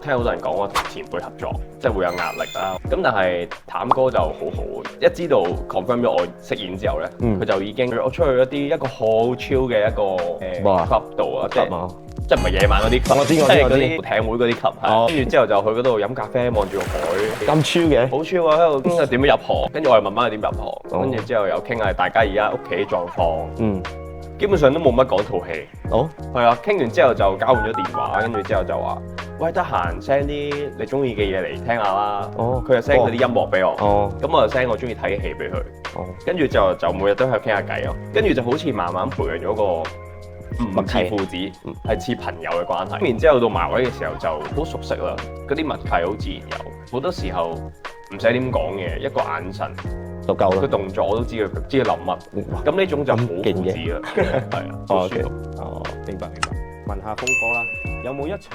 聽好多人講話同前輩合作，即係會有壓力啦。咁但係譚哥就好好，一知道 confirm 咗我飾演之後咧，佢就已經約我出去一個好 chill 嘅一個club 度啊，即係唔係夜晚嗰啲 club，我知即係嗰啲艇會嗰啲 club，跟住之後就去嗰度飲咖啡，望住個海，咁 chill 嘅，好 chill 啊！喺度傾下點樣入行，跟住我又問翻佢點入行，跟住之後又傾下大家而家屋企狀況，基本上都冇乜講套戲。係啊，傾完之後就交換咗電話，跟住之後就話：喂，得閒 send 啲你中意嘅嘢嚟聽下啦。佢就 send 嗰啲音樂俾我，咁我就 send 我中意睇嘅戲俾佢。跟住就每日都喺度傾下偈咯。跟住就好似慢慢培養咗個唔似父子，係似朋友嘅關係。然之後到埋位嘅時候就好熟悉啦，嗰啲默契好自然有。好多時候唔使點講嘅，一個眼神就夠啦。個動作我都知佢諗乜。咁呢種就好父子啦，係啊，好舒服。明白。問下峰哥啦，有冇一場